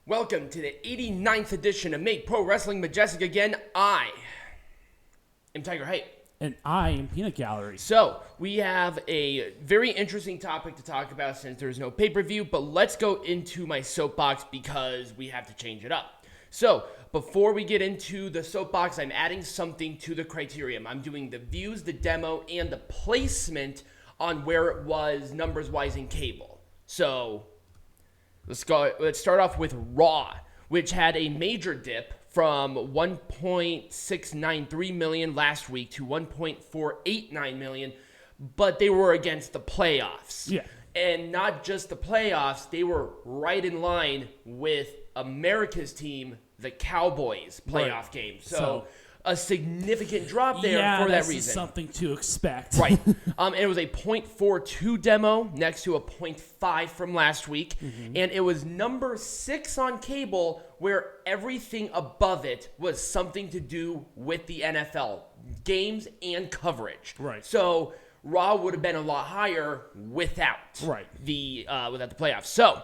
Welcome to the 89th edition of Make Pro Wrestling Majestic again. I am Tigerhite. And I am Peanut Gallery. So, we have a very interesting topic to talk about since there's no pay-per-view, but let's go into my soapbox because we have to change it up. So, before we get into the soapbox, I'm adding something to the criterion. I'm doing the views, the demo, and the placement on where it was numbers-wise in cable. So, let's start off with Raw, which had a major dip from 1.693 million last week to 1.489 million, but they were against the playoffs. Yeah. And not just the playoffs, they were right in line with America's team, the Cowboys playoff game. So a significant drop there for that reason. Something to expect. Right. It was a 0.42 demo next to a 0.5 from last week. Mm-hmm. And it was number 6 on cable where everything above it was something to do with the NFL. Games and coverage. Right. So Raw would have been a lot higher without the playoffs. So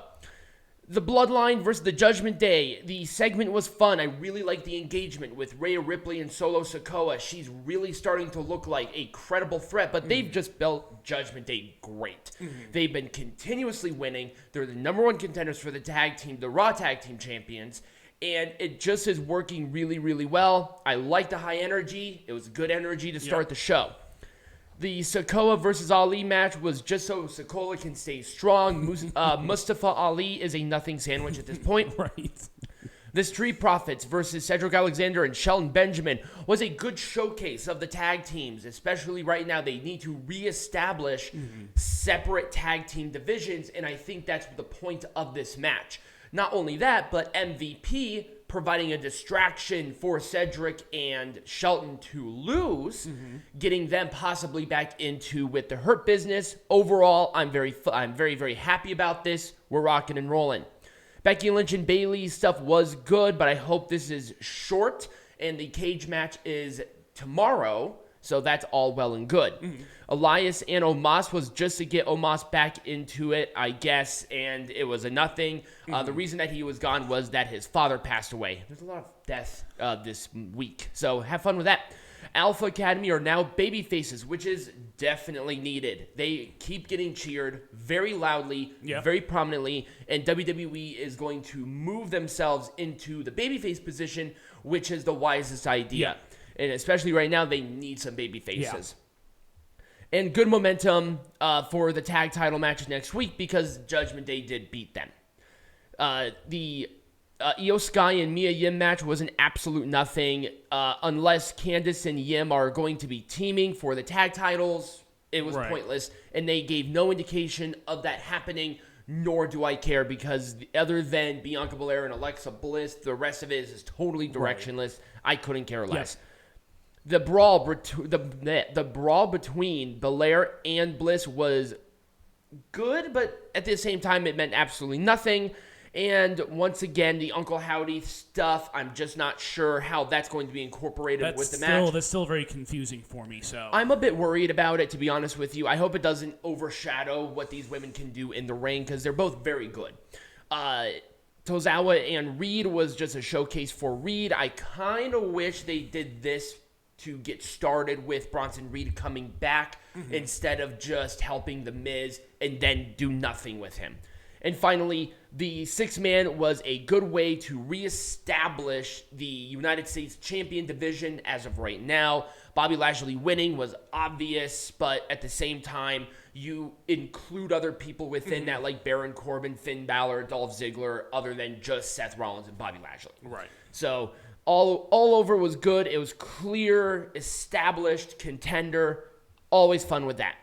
the Bloodline versus the Judgment Day. The segment was fun. I really liked the engagement with Rhea Ripley and Solo Sikoa. She's really starting to look like a credible threat, but they've just built Judgment Day great. Mm-hmm. They've been continuously winning. They're the number one contenders for the tag team, the Raw Tag Team Champions, and it just is working really, really well. I like the high energy. It was good energy to start the show. The Sikoa versus Ali match was just so Sikoa can stay strong. Mustafa Ali is a nothing sandwich at this point. Right. The Street Profits versus Cedric Alexander and Shelton Benjamin was a good showcase of the tag teams, especially right now. They need to reestablish separate tag team divisions, and I think that's the point of this match. Not only that, but MVP providing a distraction for Cedric and Shelton to lose, getting them possibly back into with the Hurt Business. Overall, I'm very, very happy about this. We're rocking and rolling. Becky Lynch and Bayley's stuff was good, but I hope this is short, and the cage match is tomorrow, so that's all well and good. Elias and Omos was just to get Omos back into it, I guess, and it was a nothing. The reason that he was gone was that his father passed away. There's a lot of death this week, so have fun with that. Alpha Academy are now baby faces, which is definitely needed. They keep getting cheered very loudly, very prominently, and WWE is going to move themselves into the babyface position, which is the wisest idea. And especially right now, they need some baby faces. And good momentum for the tag title matches next week because Judgment Day did beat them. The Io Sky and Mia Yim match was an absolute nothing. Unless Candice and Yim are going to be teaming for the tag titles, it was pointless. And they gave no indication of that happening, nor do I care because other than Bianca Belair and Alexa Bliss, the rest of it is totally directionless. I couldn't care less. The brawl between Belair and Bliss was good, but at the same time, it meant absolutely nothing. And once again, the Uncle Howdy stuff, I'm just not sure how that's going to be incorporated with the match. That's still very confusing for me. So I'm a bit worried about it, to be honest with you. I hope it doesn't overshadow what these women can do in the ring because they're both very good. Tozawa and Reed was just a showcase for Reed. I kind of wish they did this to get started with Bronson Reed coming back instead of just helping The Miz and then do nothing with him. And finally, the 6-man was a good way to reestablish the United States Champion division as of right now. Bobby Lashley winning was obvious, but at the same time, you include other people within that like Baron Corbin, Finn Balor, Dolph Ziggler, other than just Seth Rollins and Bobby Lashley. Right. So all over was good. It was clear, established, contender. Always fun with that.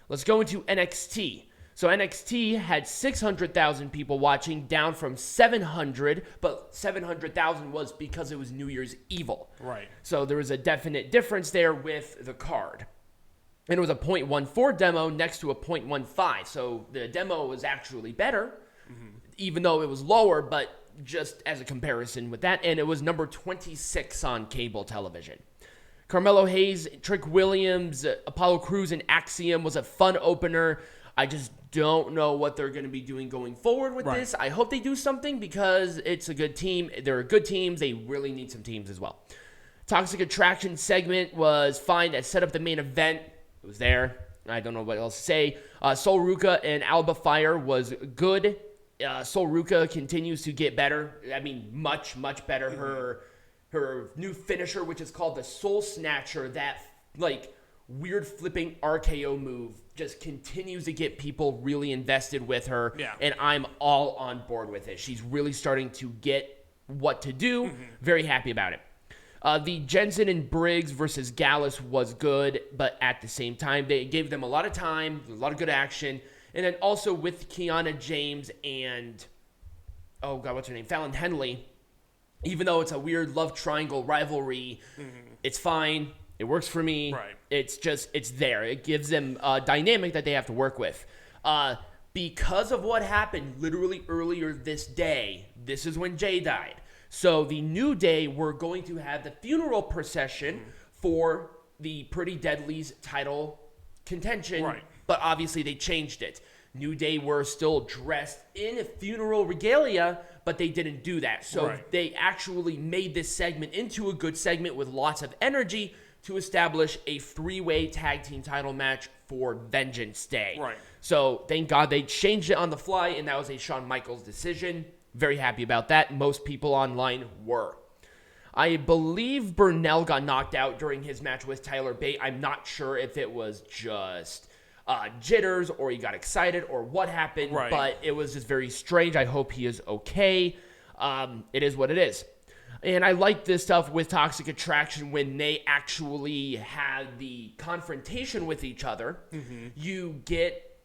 Let's go into NXT. So NXT had 600,000 people watching, down from 700, but 700,000 was because it was New Year's Evil. Right. So there was a definite difference there with the card. And it was a 0.14 demo next to a 0.15. So the demo was actually better, even though it was lower, but just as a comparison with that. And it was number 26 on cable television. Carmelo Hayes, Trick Williams, Apollo Crews, and Axiom was a fun opener. I just don't know what they're going to be doing going forward with this. I hope they do something because it's a good team. They're good teams. They really need some teams as well. Toxic Attraction segment was fine. That set up the main event. It was there. I don't know what else to say. Sol Ruka and Alba Fire was good. Sol Ruka continues to get better. I mean, much, much better. Her new finisher, which is called the Soul Snatcher, that weird flipping RKO move, just continues to get people really invested with her. Yeah. And I'm all on board with it. She's really starting to get what to do. Very happy about it. The Jensen and Briggs versus Gallus was good, but at the same time, they gave them a lot of time, a lot of good action. And then also with Kiana James and, what's her name? Fallon Henley. Even though it's a weird love triangle rivalry, it's fine. It works for me. Right. It's there. It gives them a dynamic that they have to work with. Because of what happened literally earlier this day, this is when Jay died. So the New Day were going to have the funeral procession for the Pretty Deadly's title contention, but obviously they changed it. New Day were still dressed in a funeral regalia, but they didn't do that. So they actually made this segment into a good segment with lots of energy to establish a 3-way tag team title match for Vengeance Day. So thank God they changed it on the fly, and that was a Shawn Michaels decision. Very happy about that. Most people online were. I believe Burnell got knocked out during his match with Tyler Bate. I'm not sure if it was just jitters or he got excited or what happened, but it was just very strange. I hope he is okay. It is what it is. And I like this stuff with Toxic Attraction when they actually had the confrontation with each other. You get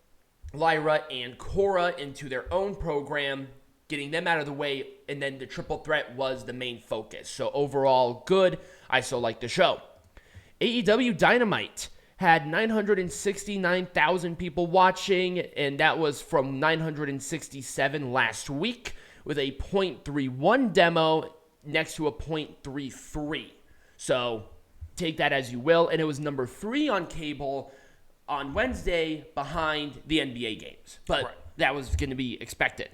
Lyra and Cora into their own program, getting them out of the way, and then the triple threat was the main focus. So overall, good. I still like the show. AEW Dynamite had 969,000 people watching, and that was from 967 last week, with a .31 demo next to a .33. So take that as you will. And it was number 3 on cable on Wednesday behind the NBA games. But that was going to be expected.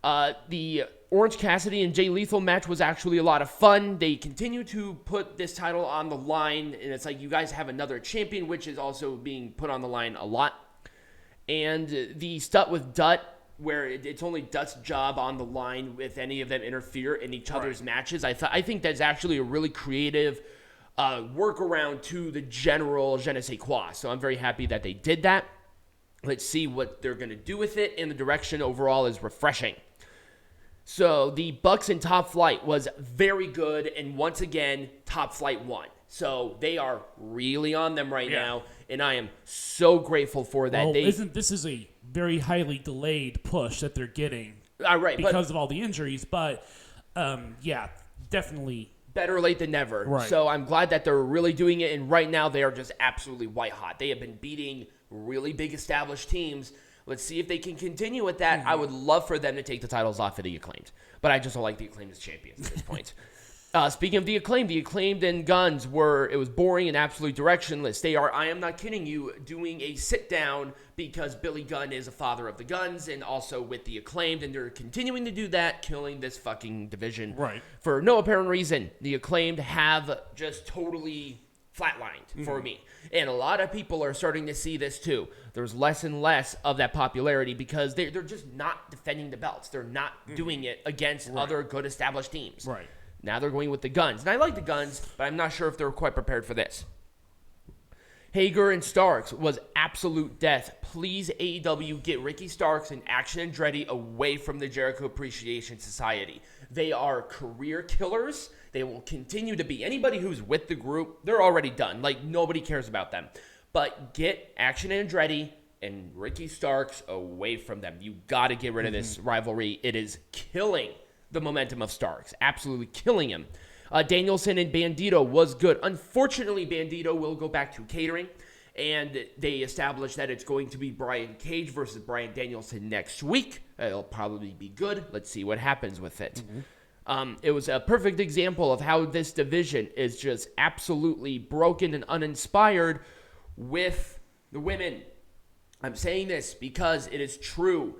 The Orange Cassidy and Jay Lethal match was actually a lot of fun. They continue to put this title on the line, and it's like you guys have another champion, which is also being put on the line a lot. And the stuff with Dutt, where it's only Dutt's job on the line if any of them interfere in each other's matches, I think that's actually a really creative workaround to the general je ne sais quoi. So I'm very happy that they did that. Let's see what they're going to do with it, and the direction overall is refreshing. So the Bucks and Top Flight was very good, and once again, Top Flight won. So they are really on them right now, and I am so grateful for that. Well, this is a very highly delayed push that they're getting because of all the injuries, but definitely. Better late than never. Right. So I'm glad that they're really doing it, and right now they are just absolutely white hot. They have been beating really big established teams. Let's see if they can continue with that. I would love for them to take the titles off of the Acclaimed, but I just don't like the Acclaimed as champions at this point. Speaking of the Acclaimed and Guns it was boring and absolutely directionless. They are, I am not kidding you, doing a sit down because Billy Gunn is a father of the Guns and also with the Acclaimed, and they're continuing to do that, killing this fucking division for no apparent reason. The Acclaimed have just totally flatlined for me. And a lot of people are starting to see this too. There's less and less of that popularity because they're just not defending the belts. They're not doing it against other good established teams. Now they're going with the Guns. And I like the Guns, but I'm not sure if they're quite prepared for this. Hager and Starks was absolute death. Please, AEW, get Ricky Starks and Action Andretti away from the Jericho Appreciation Society. They are career killers. They will continue to be. Anybody who's with the group, they're already done. Like, nobody cares about them. But get Action Andretti and Ricky Starks away from them. You got to get rid of this rivalry. It is killing the momentum of Starks. Absolutely killing him. Danielson and Bandito was good. Unfortunately, Bandito will go back to catering, and they established that it's going to be Brian Cage versus Bryan Danielson next week. It'll probably be good. Let's see what happens with it. It was a perfect example of how this division is just absolutely broken and uninspired with the women. I'm saying this because it is true.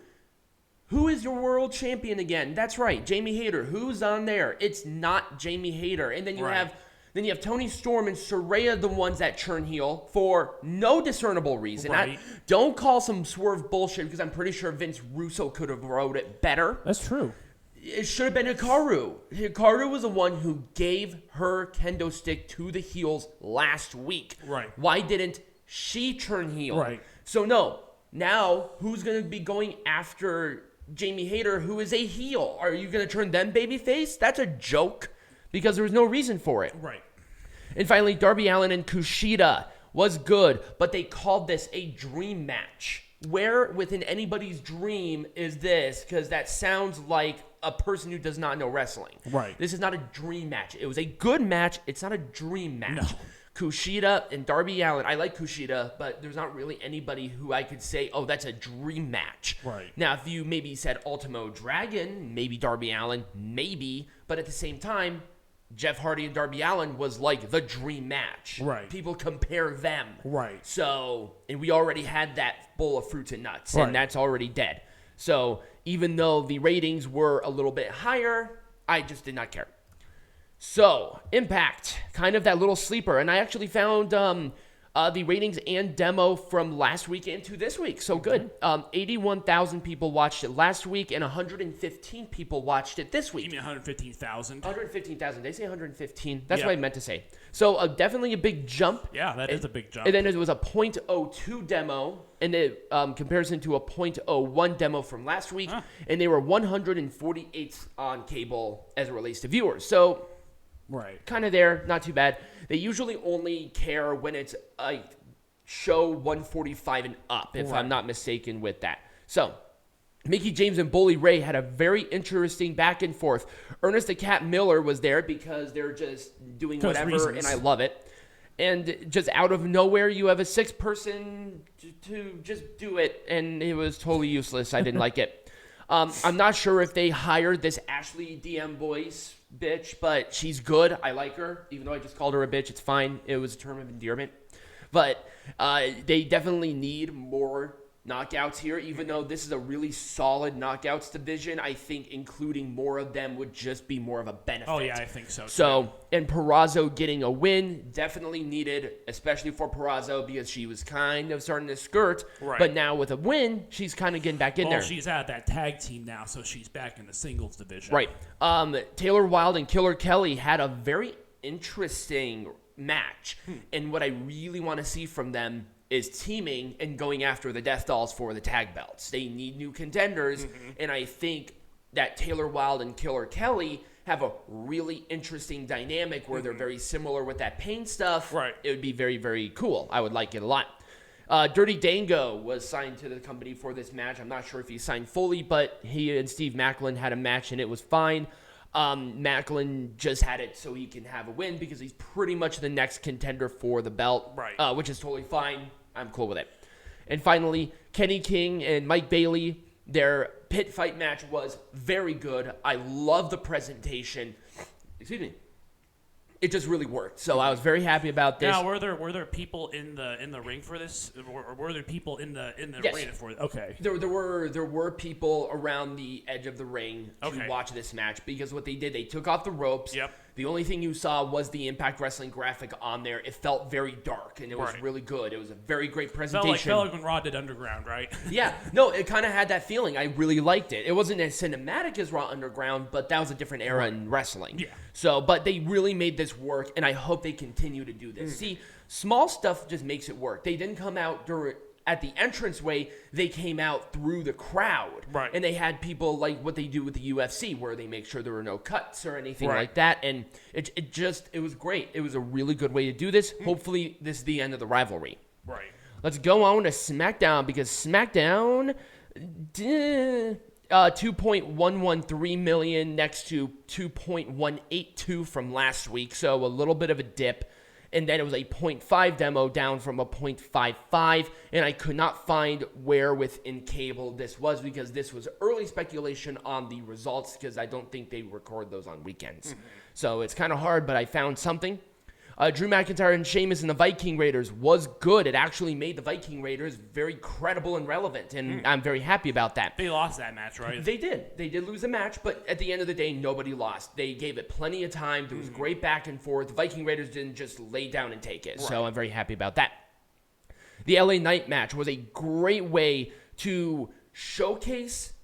Who is your world champion again? That's right, Jamie Hayter. Who's on there? It's not Jamie Hayter. And then you have Tony Storm and Saraya, the ones that turn heel for no discernible reason. Right. Don't call some swerve bullshit because I'm pretty sure Vince Russo could have wrote it better. That's true. It should have been Hikaru. Hikaru was the one who gave her kendo stick to the heels last week. Right. Why didn't she turn heel? Right. So no, now who's going to be going after Jamie Hayter, who is a heel? Are you going to turn them babyface? That's a joke because there was no reason for it. Right. And finally, Darby Allin and Kushida was good, but they called this a dream match. Where within anybody's dream is this? Because that sounds like a person who does not know wrestling. Right. This is not a dream match. It was a good match. It's not a dream match. No. Kushida and Darby Allin. I like Kushida, but there's not really anybody who I could say, oh, that's a dream match. Right. Now, if you maybe said Ultimo Dragon, maybe Darby Allin, maybe. But at the same time, Jeff Hardy and Darby Allin was like the dream match. Right. People compare them. Right. So, and we already had that bowl of fruits and nuts, Right. and that's already dead. So, even though the ratings were a little bit higher, I just did not care. So, Impact, kind of that little sleeper. And I actually found the ratings and demo from last week into this week. So good. 81,000 people watched it last week, and 115 people watched it this week. You mean 115,000? 115,000. Did they say 115? That's what I meant to say. So, definitely a big jump. Yeah, that is a big jump. And then it was a .02 demo, and it comparison to a .01 demo from last week. And they were 148th on cable as it relates to viewers. So, right. kind of there, not too bad. They usually only care when it's a show 145 and up, if I'm not mistaken with that. So, Mickie James and Bully Ray had a very interesting back and forth. Ernest the Cat Miller was there because they're just doing whatever, reasons. and I love it. And just out of nowhere, you have a sixth person to just do it, and it was totally useless. I didn't like it. I'm not sure if they hired this Ashley DM Boyce bitch, but she's good. I like her, even though I just called her a bitch. It's fine. It was a term of endearment. But they definitely need more knockouts here, even though this is a really solid knockouts division. I think including more of them would just be more of a benefit. Oh, yeah, I think so, too. So, and Purrazzo getting a win, definitely needed, especially for Purrazzo, because she was kind of starting to skirt. Right. But now with a win, she's kind of getting back in there. Well, she's out of that tag team now, so she's back in the singles division. Right. Taylor Wilde and Killer Kelly had a very interesting match. And what I really want to see from them is teaming and going after the Death Dolls for the tag belts. They need new contenders, and I think that Taylor Wilde and Killer Kelly have a really interesting dynamic where they're very similar with that pain stuff. Right. It would be very, very cool. I would like it a lot. Dirty Dango was signed to the company for this match. I'm not sure if he signed fully, but he and Steve Macklin had a match, and it was fine. Macklin just had it so he can have a win because he's pretty much the next contender for the belt, right? Which is totally fine. I'm cool with it. And finally, Kenny King and Mike Bailey, their pit fight match was very good. I love the presentation. Excuse me. It just really worked. So I was very happy about this. Now, were there people in the ring for this? Or were there people in the arena for it? Okay. There were people around the edge of the ring to watch this match because what they did, they took off the ropes. Yep. The only thing you saw was the Impact Wrestling graphic on there. It felt very dark, and it was really good. It was a very great presentation. Felt like when Raw did Underground, right? Yeah. No, it kind of had that feeling. I really liked it. It wasn't as cinematic as Raw Underground, but that was a different era in wrestling. Yeah. So, but they really made this work, and I hope they continue to do this. See, small stuff just makes it work. They didn't come out at the entranceway, they came out through the crowd. Right. And they had people like what they do with the UFC, where they make sure there were no cuts or anything like that. And it was great. It was a really good way to do this. Hopefully, this is the end of the rivalry. Right. Let's go on to SmackDown, because SmackDown, 2.113 million next to 2.182 from last week. So a little bit of a dip. And then it was a 0.5 demo down from a 0.55. And I could not find where within cable this was, because this was early speculation on the results, because I don't think they record those on weekends. So it's kind of hard, but I found something. Drew McIntyre and Sheamus and the Viking Raiders was good. It actually made the Viking Raiders very credible and relevant, and I'm very happy about that. They lost that match, right? They did. They did lose a match, but at the end of the day, nobody lost. They gave it plenty of time. There was great back and forth. The Viking Raiders didn't just lay down and take it, so I'm very happy about that. The LA Knight match was a great way to showcase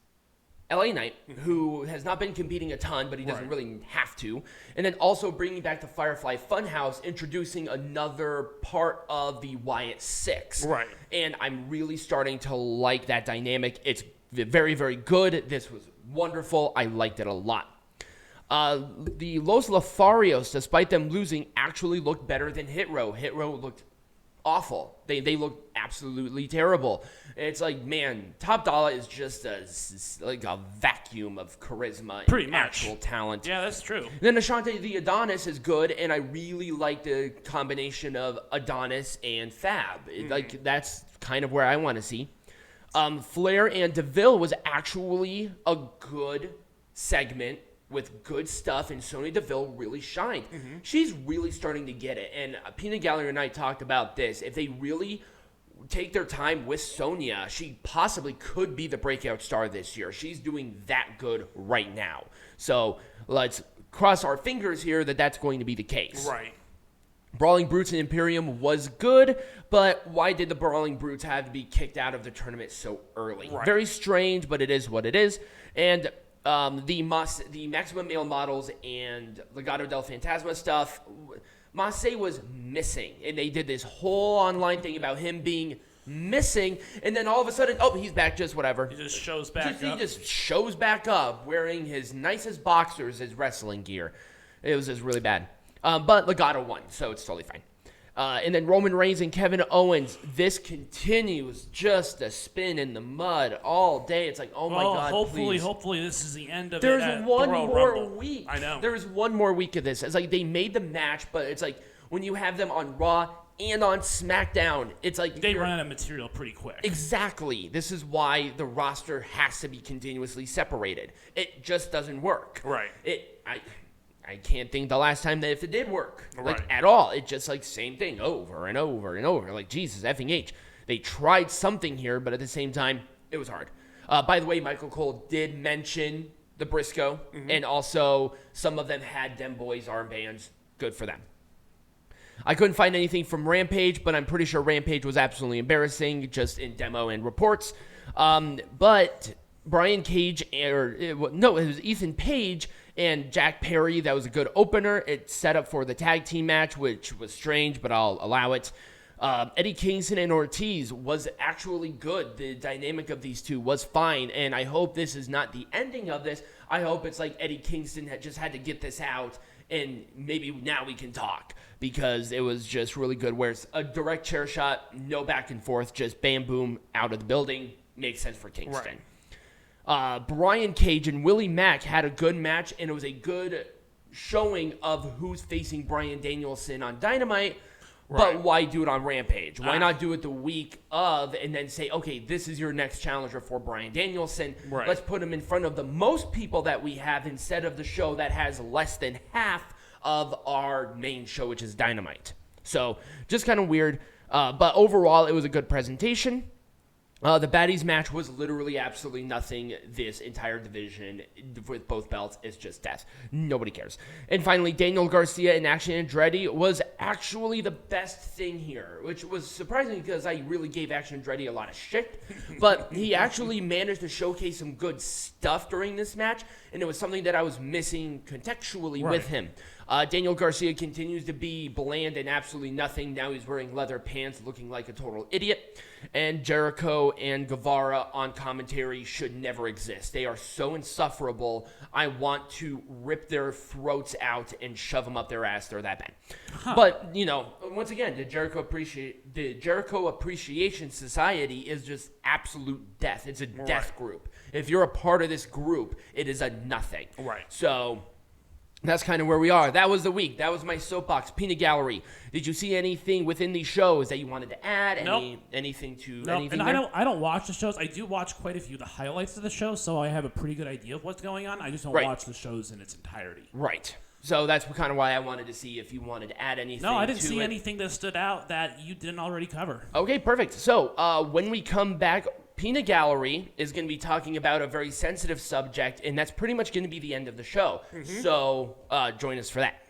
LA Knight, who has not been competing a ton, but he doesn't really have to. And then also bringing back the Firefly Funhouse, introducing another part of the Wyatt Six. Right. And I'm really starting to like that dynamic. It's very, very good. This was wonderful. I liked it a lot. The Los Lotharios, despite them losing, actually looked better than Hit Row. Hit Row looked awful. They look absolutely terrible. It's like, man, Top Dollar is just like a vacuum of charisma and actual talent. Yeah, that's true. Then Ashante the Adonis is good, and I really like the combination of Adonis and Fab. Like, that's kind of where I want to see. Flair and DeVille was actually a good segment with good stuff, and Sonya Deville really shined. She's really starting to get it, and Peanut Gallery and I talked about this. If they really take their time with Sonya, she possibly could be the breakout star this year. She's doing that good right now. So let's cross our fingers here that that's going to be the case. Right. Brawling Brutes and Imperium was good, but why did the Brawling Brutes have to be kicked out of the tournament so early? Right. Very strange, but it is what it is. And the Maximum Male Models and Legado del Fantasma stuff, Massey was missing. And they did this whole online thing about him being missing. And then all of a sudden, he's back, just whatever. He just shows back up. He just shows back up wearing his nicest boxers as wrestling gear. It was just really bad. But Legado won, so it's totally fine. And then Roman Reigns and Kevin Owens, this continues just to spin in the mud all day. It's like, oh my God, hopefully this is the end of There's it at one the Royal more Rumble. week. I know. There's one more week of this. It's like they made the match, but it's like when you have them on Raw and on SmackDown, it's like they run out of material pretty quick. Exactly. This is why the roster has to be continuously separated. It just doesn't work. Right. I can't think the last time that if it did work, like, at all. It just, like, same thing over and over and over. Like, Jesus, effing H. They tried something here, but at the same time, it was hard. By the way, Michael Cole did mention the Briscoe, and also some of them had Dem Boys armbands. Good for them. I couldn't find anything from Rampage, but I'm pretty sure Rampage was absolutely embarrassing, just in demo and reports. But Brian Cage, it was Ethan Page and Jack Perry. That was a good opener. It set up for the tag team match, which was strange, but I'll allow it. Eddie Kingston and Ortiz was actually good. The dynamic of these two was fine, and I hope this is not the ending of this. I hope it's like Eddie Kingston just had to get this out, and maybe now we can talk, because it was just really good, where it's a direct chair shot, no back and forth, just bam, boom, out of the building. Makes sense for Kingston. Right. Brian Cage and Willie Mack had a good match, and it was a good showing of who's facing Bryan Danielson on Dynamite. Right. But why do it on Rampage? Why not do it the week of and then say, okay, this is your next challenger for Bryan Danielson. Right. Let's put him in front of the most people that we have instead of the show that has less than half of our main show, which is Dynamite. So just kind of weird. But overall, it was a good presentation. The Baddies match was literally absolutely nothing. This entire division with both belts is just death. Nobody cares. And finally, Daniel Garcia and Action Andretti was actually the best thing here, which was surprising because I really gave Action Andretti a lot of shit. But he actually managed to showcase some good stuff during this match, and it was something that I was missing contextually with him. Daniel Garcia continues to be bland and absolutely nothing. Now he's wearing leather pants looking like a total idiot. And Jericho and Guevara on commentary should never exist. They are so insufferable. I want to rip their throats out and shove them up their ass. They're that bad. But, once again, the Jericho Appreciation Society is just absolute death. It's a death group. If you're a part of this group, it is a nothing. Right. So that's kind of where we are. That was the week. That was my Soapbox Peanut Gallery. Did you see anything within these shows that you wanted to add? Nope. Anything to nope. anything? And there? I don't watch the shows. I do watch quite a few of the highlights of the show, so I have a pretty good idea of what's going on. I just don't watch the shows in its entirety. Right. So that's kind of why I wanted to see if you wanted to add anything. No, I didn't see anything that stood out that you didn't already cover. Okay, perfect. So when we come back, Peanut Gallery is going to be talking about a very sensitive subject, and that's pretty much going to be the end of the show. So join us for that.